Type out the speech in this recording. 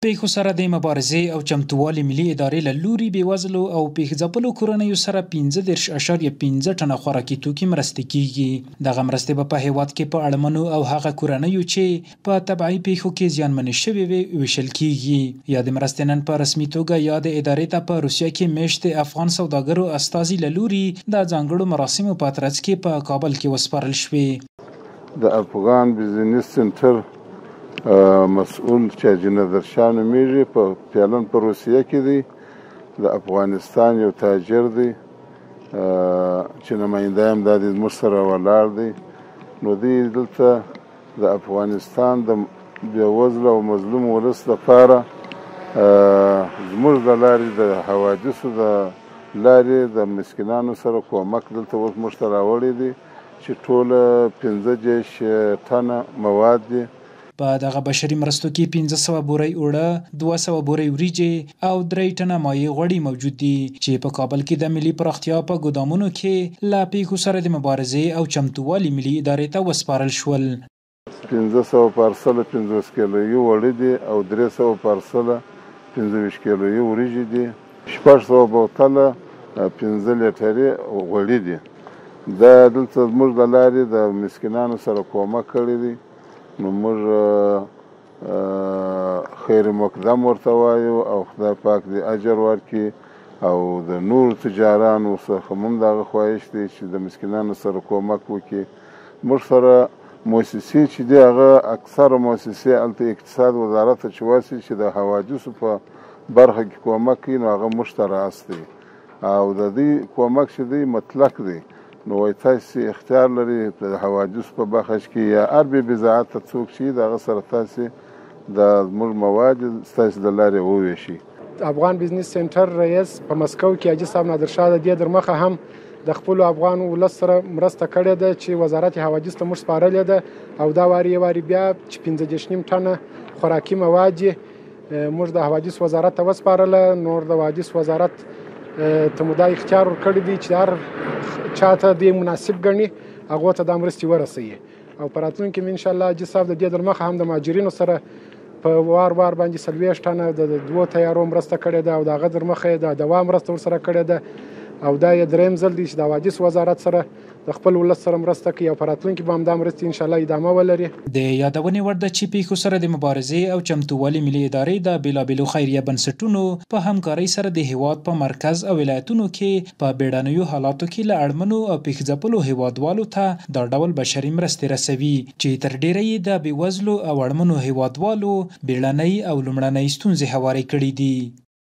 پیښو سره د مبارزې او چمتووالي ملي ادارې له لوري بېوزلو او پیښځپلو کورنیو سره 15.5 ټنه خوراکي توکي مرستې کیږي. دغه مرستې به په هیواد کې په اړمنو او هغه کورنیو چې په طبعي پیښو کې زیانمنې شوې وي ویشل کیږي. یا د مرستې نن په رسمي توګه یا د ادارې ته په روسیه کې میشت افغان سوداګرو استازي له لوري د ځانګړو مراسمو په ترڅ کې په کابل کې وسپارل شوې. د افغان بزنس سنټر مسؤل چې حاجي نظر شاه نومیږي په پیالن په روسیه کې دی. د افغانستان یو تاجر دی چې نماینده هم دا د زموږ سره ولاړ دی. نو دوی دلته د افغانستان د بېوزله او مظلوم ولس لپاره زموږ د لارې د حوادثو د لارې د مسکینانو سره کومک دلته اوس موږ ته راوړی دی چې ټوله 15 ټنه مواد دي. په دغه بشري مرستو کې 1500 بورۍ اوړه، 200 بورۍ وریجې او 3 ټنه مایع غوړي موجود دي چې په کابل کې د ملي پراختیا په ګودامونو کې له پیښو سره د مبارزې او چمتووالي ملي ادارې ته وسپارل شول. 1500 پارسله 50 کیلویي وړي دي او 300 پارسله 25 کیلویي وریجې دي. 600 بوتله 15 لیټرې غوړي دي. دا دلته زموږ د لارې د مسکینانو سره کومک کړی دی. نو موږ خیر مقدم ورته وایو او خدای پاک دې اجر ورکړي او د نورو تجارانو څخه هم دغه خواهش دی چې د مسکینانو سره کومک وکړي. موږ سره مؤسسې چې دي هغه اکثره مؤسسې هلته اقتصاد وزارت ته چې ورسي چې د حوادثو په برخه کې کومک کوي نو هغه موږ ته راس دی او د دې کومک چې دی مطلق دی. نو وایي تاسې اختیار لري د حوادثو په برخه کې یا هر بې بضاعت ته څوک چې د هغه سره تاسې د زموږ مواد ستاسې د لارې وویشي. افغان بزنس سنټر رئیس په مسکو کې حاجي صاحب نادر شاه د دې در مخه هم د خپلو افغان ولس سره مرسته کړې ده چې وزارت حوادث ته موږ سپارلې ده او دا واري بیا چې 15 ټنه خوراکي مواد موږ د حوادث وزارت ته وسپارله. نور د حوادث وزارت ته مو دا اختیار ورکړی دی چې هر چاته دې مناسب ګڼي هغو ته دا مرستې ورسوي او په راتلونکي کې انشاءالله حاجي صاحب د دې در مخه هم د مهاجرینو سره په وار باندې 40 ټنه د 2 تیارو مرسته کړې ده او د هغه در مخه د دوا مرسته ورسره کړې ده او دا یې دریم ځل دی چې د حوادث وزارت سره د خپل ولس سره مرسته کوي او په راتلونکي کې به همدا مرستې انشاءالله ادامه ولري. د یادونې وړ ده چې پیښو سره د مبارزې او چمتووالي ملي ادارې د بېلابېلو خیریه بنسټونو په همکارۍ سره د هیواد په مرکز او ولایتونو کې په بیړنیو حالاتو کې له اړمنو او پیښځپلو هیوادوالو ته دا ډول بشري مرستې رسوي چې تر ډیره یې د بېوزلو او اړمنو هیوادوالو بیړنۍ او لومړنۍ ستونزې هوارې کړي دي.